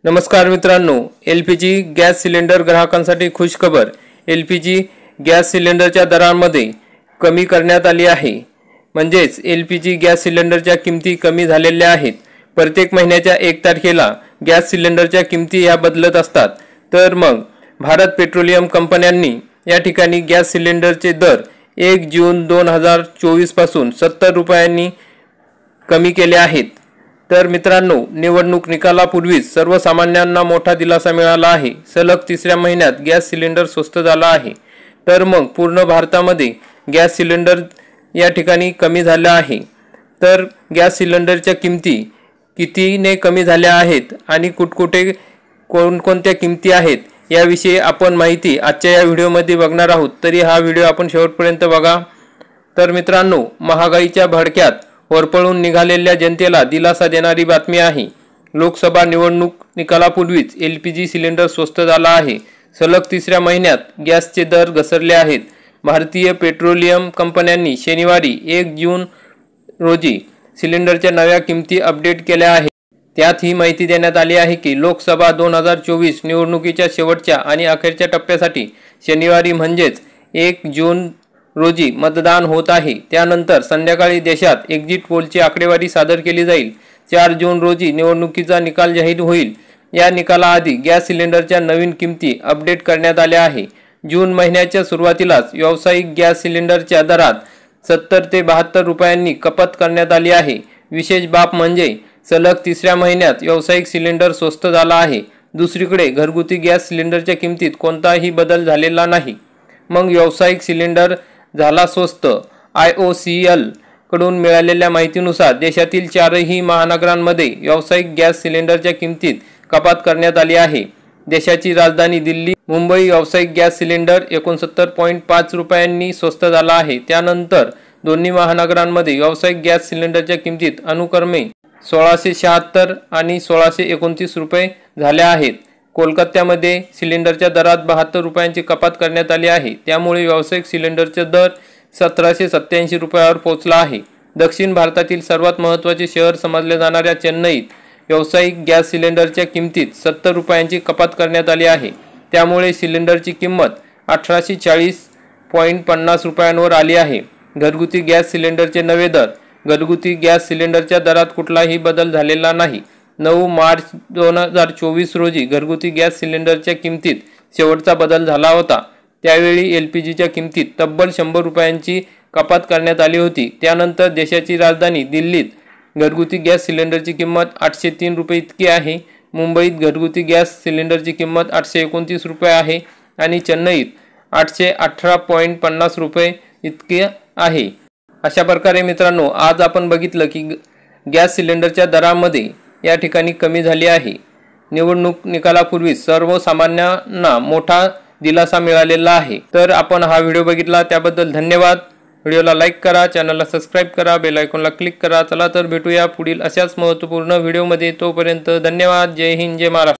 नमस्कार मित्रांनो, LPG gas cylinder ग्राहकांसाठी खुश खबर। LPG गॅस सिलेंडरच्या दरांमध्ये कमी करण्यात आली आहे। म्हणजेच LPG गॅस सिलेंडरच्या किमती कमी झालेल्या आहेत। प्रत्येक महिन्याच्या 1 तारखेला गॅस सिलेंडरच्या किमती या बदलत असतात। तर मग भारत पेट्रोलियम कंपन्यांनी या ठिकाणी गॅस सिलेंडरचे दर 1 जून 2024 पासून 70 रुपयांनी कमी केले आहेत। तर मित्रांनो, निवडणूक निकालापूर्वीच सर्वसामान्यांना मोठा दिलासा मिळाला आहे। सलग तिसऱ्या महिन्यात गॅस सिलेंडर स्वस्त झाला आहे। तर मग पूर्ण भारतामध्ये गॅस सिलेंडर या ठिकाणी कमी झाला आहे। तर गॅस सिलेंडरच्या किमती कितीने कमी झाल्या आहेत आणि कुठकुठे कोणकोणत्या किमती आहेत याविषयी आपण माहिती आजच्या या व्हिडिओमध्ये बघणार आहोत। तरी हा व्हिडिओ आपण शेवटपर्यंत बघा। तर मित्रांनो, महागाईच्या भडक्यात होरपळून निघालेल्या जनतेला दिलासा देणारी बातमी आहे। लोकसभा निवडणूक निकालापूर्वीच LPG सिलेंडर स्वस्त झाला आहे। सलग तिसऱ्या महिन्यात गॅसचे दर घसरले आहेत। भारतीय पेट्रोलियम कंपन्यांनी शनिवारी 1 जून रोजी सिलेंडरच्या नव्या किमती अपडेट केल्या आहेत। त्यात ही माहिती देण्यात आली आहे की लोकसभा 2024 निवडणुकीच्या शेवटच्या आणि अखेरच्या टप्प्यासाठी शनिवारी म्हणजेच 1 जून रोजी मतदान होत आहे। त्यानंतर संध्याकाळी देशात एक्झिट पोलची आकडेवारी सादर केली जाईल। 4 जून रोजी निवडणुकीचा निकाल जाहीर होईल। या निकालाआधी गॅस सिलेंडरच्या नवीन किमती अपडेट करण्यात आल्या आहे। जून महिन्याच्या सुरुवातीलाच व्यावसायिक गॅस सिलेंडरच्या दरात 70 ते 72 रुपयांनी कपात करण्यात आली आहे। विशेष बाब म्हणजे सलग तिसऱ्या महिन्यात व्यावसायिक सिलेंडर स्वस्त झाला आहे। दुसरीकडे घरगुती गॅस सिलेंडरच्या किमतीत कोणताही बदल झालेला नाही। मग व्यावसायिक सिलेंडर झाला स्वस्त। IOCL कडून मिळालेल्या माहितीनुसार देशातील 4ही महानगरांमध्ये व्यावसायिक गॅस सिलेंडरच्या किमतीत कपात करण्यात आली आहे। देशाची राजधानी दिल्ली, मुंबई व्यावसायिक गॅस सिलेंडर 69.5 रुपयांनी स्वस्त झाला आहे। त्यानंतर दोन्ही महानगरांमध्ये व्यावसायिक गॅस सिलेंडरच्या किमतीत अनुक्रमे 1676 आणि 1629 रुपये झाल्या आहेत। कोलकात्यामध्ये सिलेंडरच्या दरात 72 रुपयांची कपात करण्यात आली आहे। त्यामुळे व्यावसायिक सिलेंडरचा दर 1787 रुपयावर पोहोचला आहे। दक्षिण भारतातील सर्वात महत्त्वाचे शहर समजल्या जाणाऱ्या चेन्नईत व्यावसायिक गॅस सिलेंडरच्या किमतीत 70 रुपयांची कपात करण्यात आली आहे। त्यामुळे सिलेंडरची किंमत 1840.50 रुपयांवर आली आहे। घरगुती गॅस सिलेंडरचे नवे दर। घरगुती गॅस सिलेंडरच्या दरात कुठलाही बदल झालेला नाही। 9 मार्च 2024 रोजी घरगुती गॅस सिलेंडरच्या किमतीत शेवटचा बदल झाला होता। त्यावेळी LPGच्या किमतीत तब्बल 100 रुपयांची कपात करण्यात आली होती। त्यानंतर देशाची राजधानी दिल्लीत घरगुती गॅस सिलेंडरची किंमत 803 रुपये इतकी आहे। मुंबईत घरगुती गॅस सिलेंडरची किंमत 829 रुपये आहे आणि चेन्नईत 818.50 रुपये इतकी आहे। अशा प्रकारे मित्रांनो, आज आपण बघितलं की गॅस सिलेंडरच्या दरामध्ये या ठिकाणी कमी झाली आहे। निवडणूक निकालापूर्वी सर्वसामान्यांना मोठा दिलासा मिळालेला आहे। तर आपण हा व्हिडिओ बघितला त्याबद्दल धन्यवाद। व्हिडिओला लाईक करा, चॅनलला सबस्क्राईब करा, बेल आयकॉनला क्लिक करा। चला तर भेटूया पुढील अशाच महत्त्वपूर्ण व्हिडिओमध्ये। तोपर्यंत धन्यवाद। जय हिंद, जय महाराष्ट्र।